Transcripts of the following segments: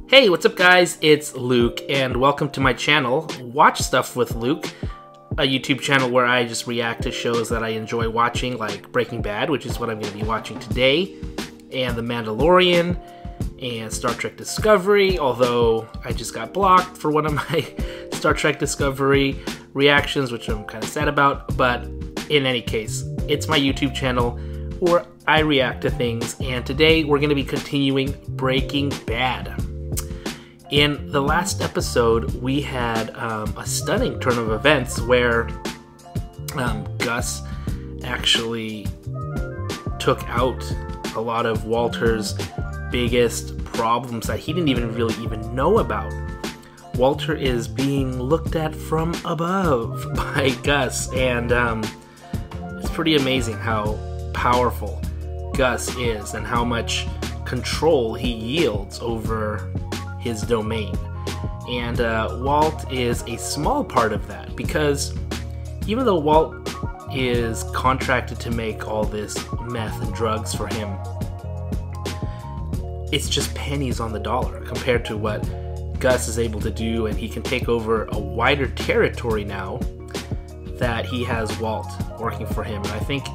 Hey, what's up guys? It's Luke and welcome to my channel, Watch Stuff with Luke, a YouTube channel where I just react to shows that I enjoy watching, like Breaking Bad, which is what I'm going to be watching today, and The Mandalorian, and Star Trek Discovery, although I just got blocked for one of my Star Trek Discovery reactions, which I'm kind of sad about, but in any case, it's my YouTube channel where I react to things, and today we're going to be continuing Breaking Bad. In the last episode, we had a stunning turn of events where Gus actually took out a lot of Walter's biggest problems that he didn't even really know about. Walter is being looked at from above by Gus, and it's pretty amazing how powerful Gus is and how much control he yields over his domain. And Walt is a small part of that, because even though Walt is contracted to make all this meth and drugs for him, it's just pennies on the dollar compared to what Gus is able to do, and he can take over a wider territory now that he has Walt working for him. And I think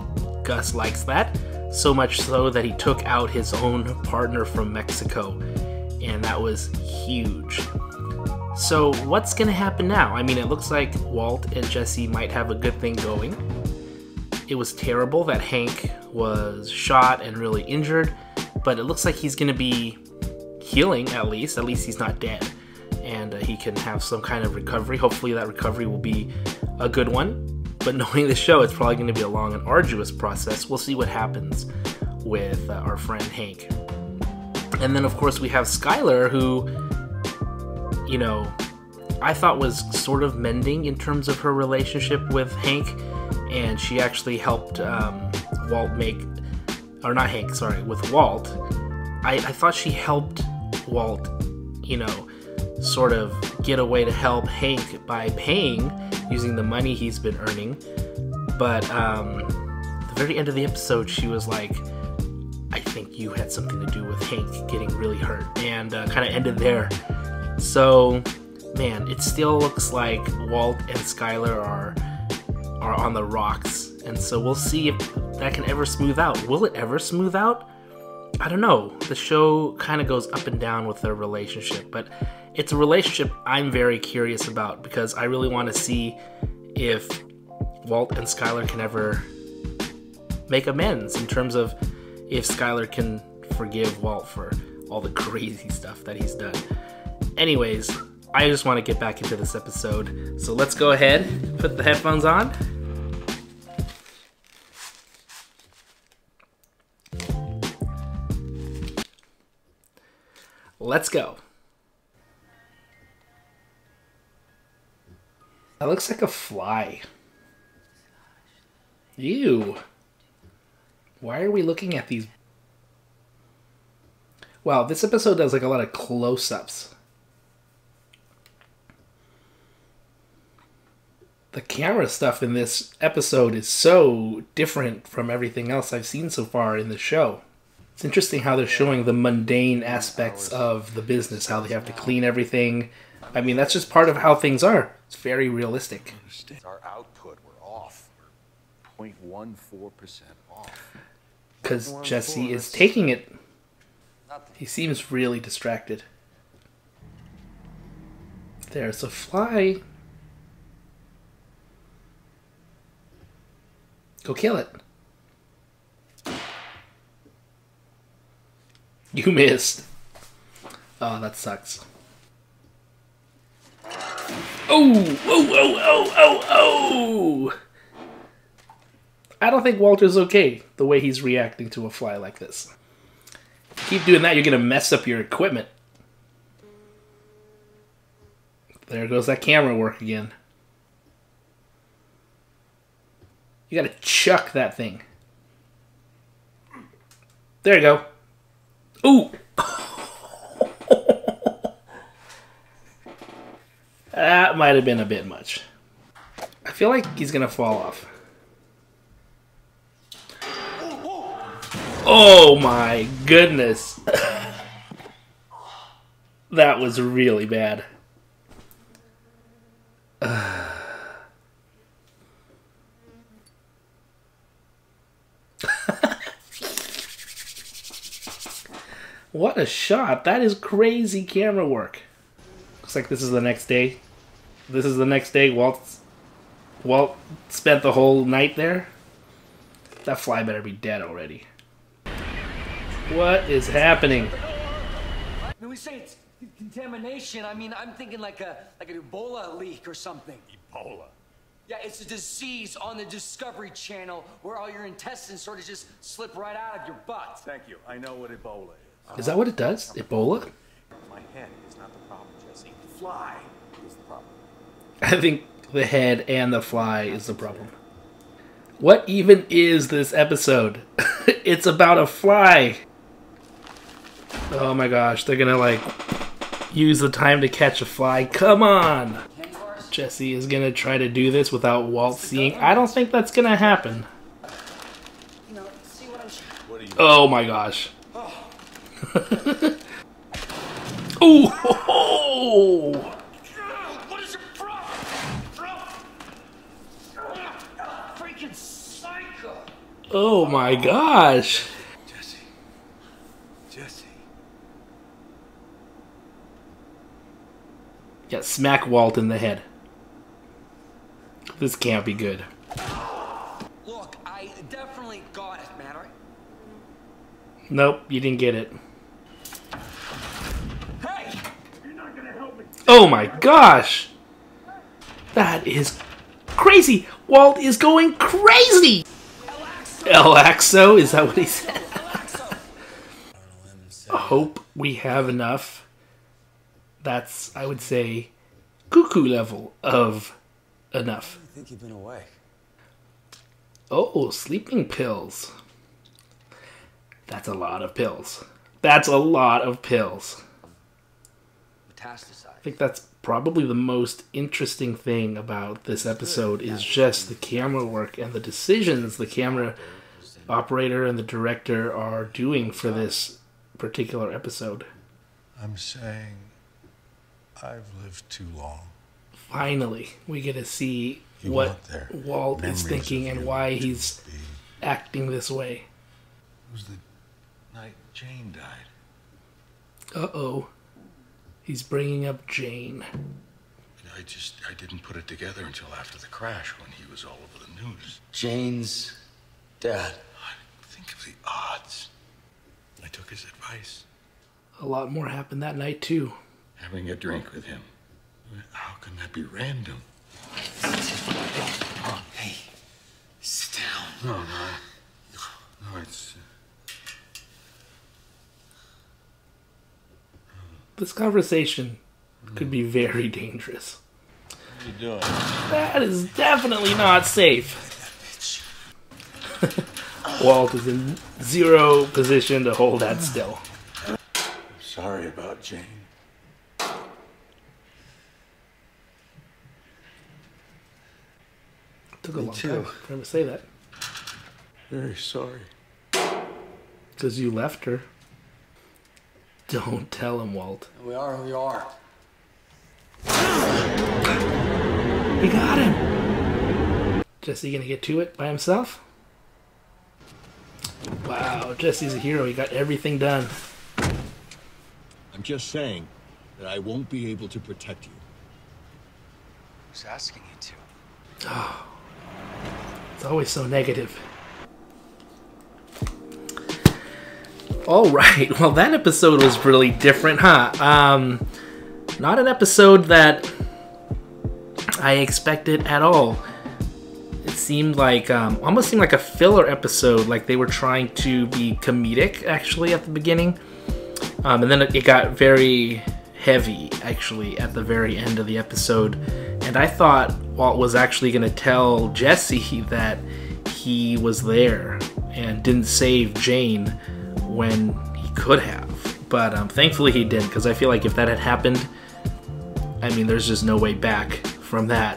Gus likes that, so much so that he took out his own partner from Mexico, and that was huge. So what's gonna happen now? I mean, it looks like Walt and Jesse might have a good thing going. It was terrible that Hank was shot and really injured, but it looks like he's gonna be healing at least he's not dead, and he can have some kind of recovery. Hopefully that recovery will be a good one, but knowing the show, it's probably gonna be a long and arduous process. We'll see what happens with our friend Hank. And then, of course, we have Skyler, who, you know, I thought was sort of mending in terms of her relationship with Hank, and she actually helped Walt with Walt. I thought she helped Walt, you know, sort of get a way to help Hank by paying, using the money he's been earning. But at the very end of the episode, she was like, I think you had something to do with Hank getting really hurt, and kind of ended there. So, man, it still looks like Walt and Skyler are on the rocks, and so we'll see if that can ever smooth out. Will it ever smooth out? I don't know. The show kind of goes up and down with their relationship, but it's a relationship I'm very curious about, because I really want to see if Walt and Skyler can ever make amends, in terms of if Skyler can forgive Walt for all the crazy stuff that he's done. Anyways, I just want to get back into this episode, so let's go ahead, put the headphones on. Let's go. That looks like a fly. Ew. Why are we looking at these? Wow, this episode does like a lot of close-ups. The camera stuff in this episode is so different from everything else I've seen so far in the show. It's interesting how they're showing the mundane aspects of the business, how they have to clean everything. I mean, that's just part of how things are. It's very realistic. Our output, we're off. We're 0.14% off. Because Jesse is taking it. He seems really distracted. There's a fly. Go kill it. You missed. Oh, that sucks. Oh! Oh! I don't think Walter's okay the way he's reacting to a fly like this. Keep doing that, you're gonna mess up your equipment. There goes that camera work again. You gotta chuck that thing. There you go. Ooh! That might have been a bit much. I feel like he's gonna fall off. Oh my goodness. That was really bad. What a shot. That is crazy camera work. Looks like this is the next day. This is the next day. Walt spent the whole night there. That fly better be dead already. What is happening? When we say it's contamination, I mean, I'm thinking like an Ebola leak or something. Ebola. Yeah, it's a disease on the Discovery Channel where all your intestines sort of just slip right out of your butt. Thank you. I know what Ebola is. Is that what it does? Ebola? My head is not the problem, Jesse. The fly is the problem. I think the head and the fly is the problem. What even is this episode? It's about a fly. Oh my gosh, they're gonna like use the time to catch a fly. Come on! Jesse is gonna try to do this without Walt seeing. I don't think that's gonna happen. Oh my gosh. Oh! What is your problem? Freaking psycho! Oh my gosh. Jesse. Yeah, smack Walt in the head. This can't be good. Look, I definitely got it, man. Nope, you didn't get it. Hey! You're not gonna help me. Oh my gosh! That is crazy! Walt is going crazy! Elaxo? Is that what he said? Hope we have enough. That's, I would say, cuckoo level of enough. I think you've been awake. Oh, sleeping pills. That's a lot of pills. That's a lot of pills. Metastasize. I think that's probably the most interesting thing about this episode is just the camera work and the decisions the camera operator and the director are doing for this particular episode. I'm saying I've lived too long. Finally, we get to see You what want their Walt is memories thinking of and you why to he's be- acting this way. It was the night Jane died. Uh-oh. He's bringing up Jane. I didn't put it together until after the crash when he was all over the news. Jane's dad. Think of the odds. I took his advice. A lot more happened that night, too. Having a drink with him. How can that be random? Hey, sit down. No, it's... This conversation could be very dangerous. What are you doing? That is definitely not safe. Walt is in zero position to hold that still. I'm sorry about Jane. Took a long too. time for him to say that. Very sorry. Because you left her. Don't tell him, Walt. We are who we are. We got him! Jesse gonna get to it by himself? Wow, Jesse's a hero. He got everything done. I'm just saying that I won't be able to protect you. Who's asking you to? It's always so negative. Alright, well that episode was really different, huh? Not an episode that I expected at all. It seemed like, almost seemed like a filler episode, like they were trying to be comedic, actually, at the beginning. And then it got very heavy, actually, at the very end of the episode. And I thought Walt was actually going to tell Jesse that he was there and didn't save Jane when he could have. But thankfully he didn't, because I feel like if that had happened, I mean, there's just no way back from that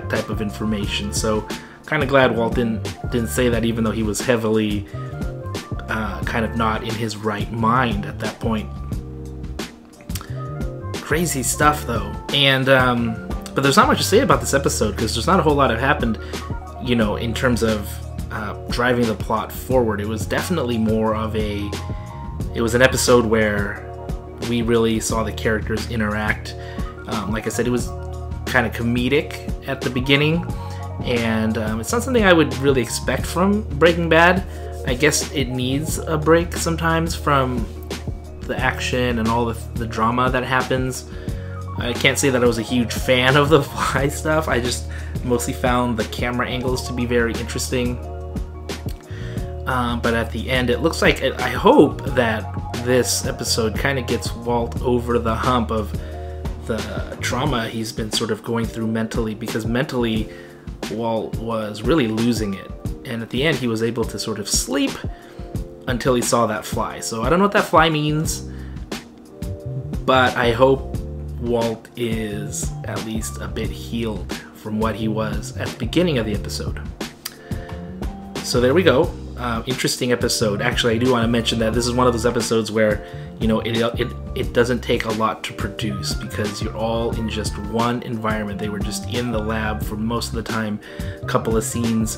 type of information. So kind of glad Walt didn't say that, even though he was heavily kind of not in his right mind at that point. crazy stuff though. And but there's not much to say about this episode because there's not a whole lot that happened, you know, in terms of driving the plot forward. It was definitely more of it was an episode where we really saw the characters interact. Like I said, it was kind of comedic at the beginning, and it's not something I would really expect from Breaking Bad. I guess it needs a break sometimes from the action and all the drama that happens. I can't say that I was a huge fan of the fly stuff. I just mostly found the camera angles to be very interesting. But at the end, it looks like, I hope that this episode kind of gets Walt over the hump of the trauma he's been sort of going through mentally, because mentally Walt was really losing it. And at the end, he was able to sort of sleep until he saw that fly. So I don't know what that fly means, but I hope Walt is at least a bit healed from what he was at the beginning of the episode. So there we go. Interesting episode. Actually, I do want to mention that this is one of those episodes where, you know, it doesn't take a lot to produce because you're all in just one environment. They were just in the lab for most of the time. A couple of scenes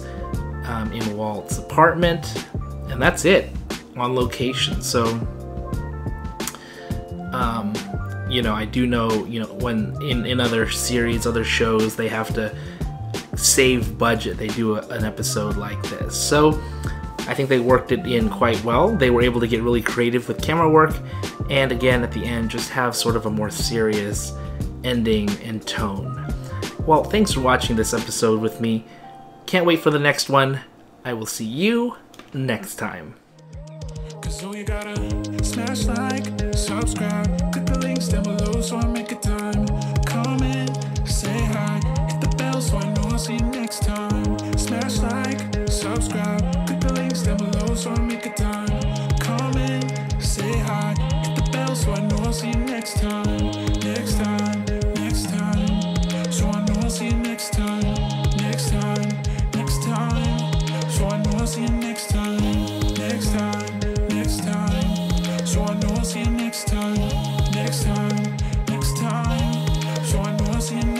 in Walt's apartment, and that's it on location. So you know, I do know, you know, when in other series, other shows, they have to save budget, they do an episode like this. So I think they worked it in quite well. They were able to get really creative with camera work, and again at the end just have sort of a more serious ending and tone. Well, thanks for watching this episode with me. Can't wait for the next one. I will see you next time. So you gotta smash like, subscribe, click the links down below so I make a time. Comment, say hi, hit the bell so I know I'll see you next time. Smash like, subscribe, click the links down below so I make a time. Comment, say hi, hit the bell so I know I'll see you next time. Next time, next time, so I know I'll see you next time. Next time, next time, so I know I'll see you next time. Next time, next time, so I know I'll see you next time. Next time, next time, so I know I'll see you next time.